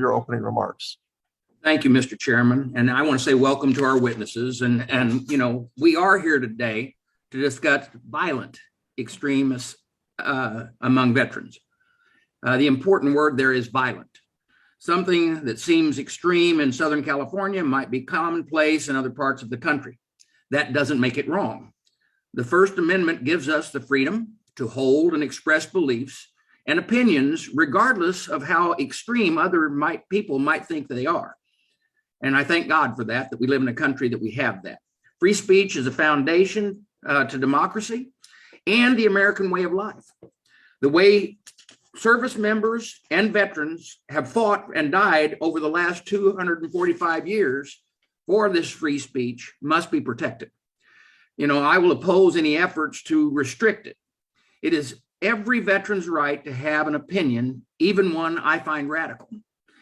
your opening remarks. Thank you, Mr. Chairman. And I want to say welcome to our witnesses. And you know, we are here today to discuss violent extremists among veterans. The important word there is violent. Something that seems extreme in Southern California might be commonplace in other parts of the country. That doesn't make it wrong. The First Amendment gives us the freedom to hold and express beliefs and opinions, regardless of how extreme other people might think they are. And I thank God for that we live in a country that we have that. Free speech is a foundation to democracy and the American way of life. The way service members and veterans have fought and died over the last 245 years for this free speech must be protected. You know, I will oppose any efforts to restrict it. It is every veteran's right to have an opinion, even one I find radical.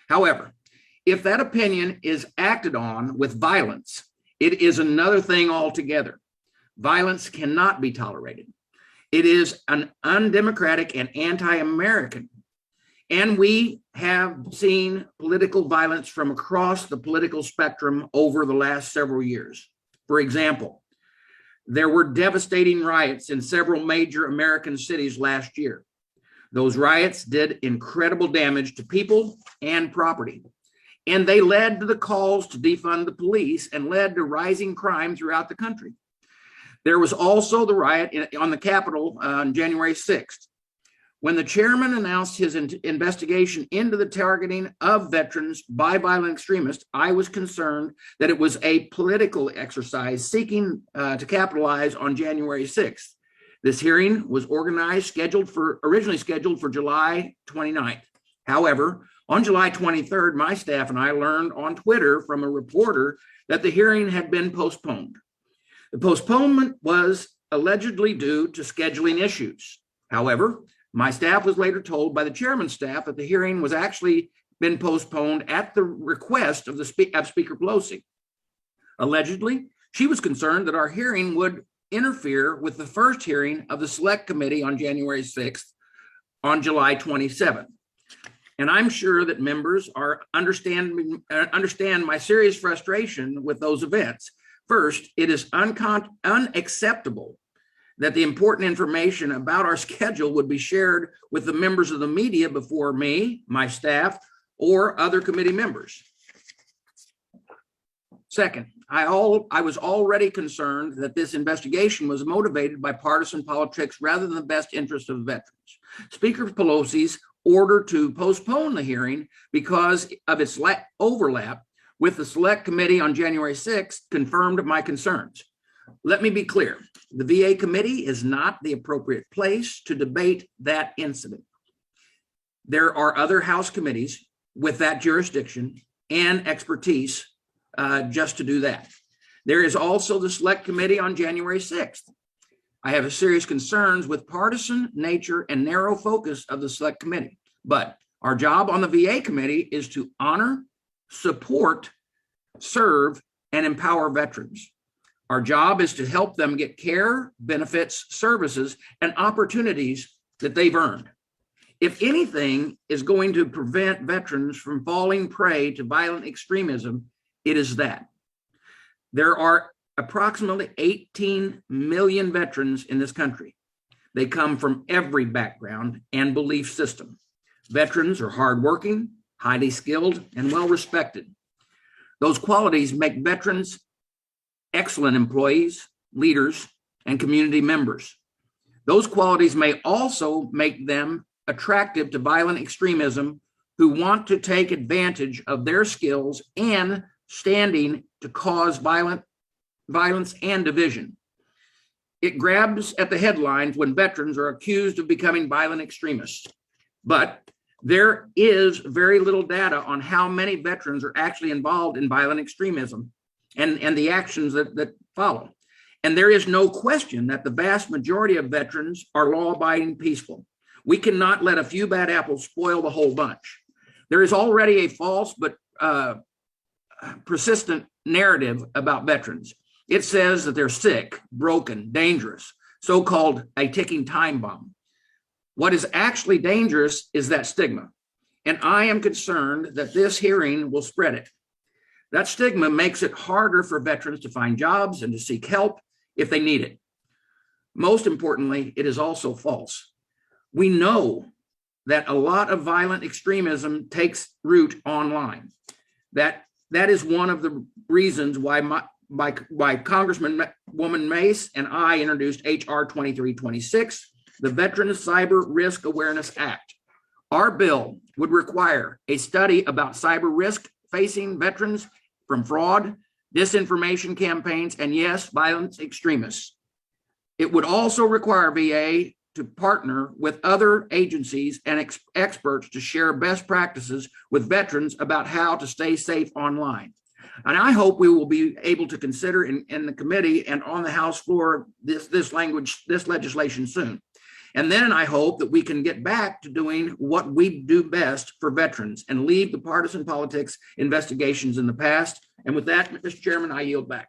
However, if that opinion is acted on with violence, it is another thing altogether. Violence cannot be tolerated. It is an undemocratic and anti-American. And we have seen political violence from across the political spectrum over the last several years. For example, there were devastating riots in several major American cities last year. Those riots did incredible damage to people and property. And they led to the calls to defund the police and led to rising crime throughout the country. There was also the riot on the Capitol on January 6th. When the chairman announced his investigation into the targeting of veterans by violent extremists, I was concerned that it was a political exercise seeking to capitalize on January 6th. This hearing was originally scheduled for July 29th. However, on July 23rd, my staff and I learned on Twitter from a reporter that the hearing had been postponed. The postponement was allegedly due to scheduling issues. However, my staff was later told by the chairman's staff that the hearing was actually been postponed at the request of Speaker Pelosi. Allegedly, she was concerned that our hearing would interfere with the first hearing of the Select Committee on January 6th on July 27th. And I'm sure that members understand my serious frustration with those events. First, it is unacceptable that the important information about our schedule would be shared with the members of the media before me, my staff, or other committee members. Second, I was already concerned that this investigation was motivated by partisan politics rather than the best interest of veterans. Speaker Pelosi's order to postpone the hearing because of its overlap with the Select Committee on January 6th confirmed my concerns. Let me be clear, the VA committee is not the appropriate place to debate that incident. There are other House committees with that jurisdiction and expertise just to do that. There is also the Select Committee on January 6th. I have serious concerns with partisan nature and narrow focus of the Select Committee, but our job on the VA committee is to honor, support, serve, and empower veterans. Our job is to help them get care, benefits, services, and opportunities that they've earned. If anything is going to prevent veterans from falling prey to violent extremism, it is that. There are approximately 18 million veterans in this country. They come from every background and belief system. Veterans are hardworking, highly skilled, and well-respected. Those qualities make veterans excellent employees, leaders, and community members. Those qualities may also make them attractive to violent extremism who want to take advantage of their skills and standing to cause violence and division. It grabs at the headlines when veterans are accused of becoming violent extremists. But there is very little data on how many veterans are actually involved in violent extremism and the actions that follow. And there is no question that the vast majority of veterans are law-abiding peaceful. We cannot let a few bad apples spoil the whole bunch. There is already a false but persistent narrative about veterans. It says that they're sick, broken, dangerous, so-called a ticking time bomb. What is actually dangerous is that stigma. and I am concerned that this hearing will spread it. That stigma makes it harder for veterans to find jobs and to seek help if they need it. Most importantly, it is also false. We know that a lot of violent extremism takes root online. That is one of the reasons why Congresswoman Mace and I introduced HR 2326, the Veterans Cyber Risk Awareness Act. Our bill would require a study about cyber risk facing veterans from fraud, disinformation campaigns, and yes, violent extremists. It would also require VA to partner with other agencies and experts to share best practices with veterans about how to stay safe online. And I hope we will be able to consider in the committee and on the House floor this legislation soon. And then I hope that we can get back to doing what we do best for veterans and leave the partisan politics investigations in the past. And with that, Mr. Chairman, I yield back.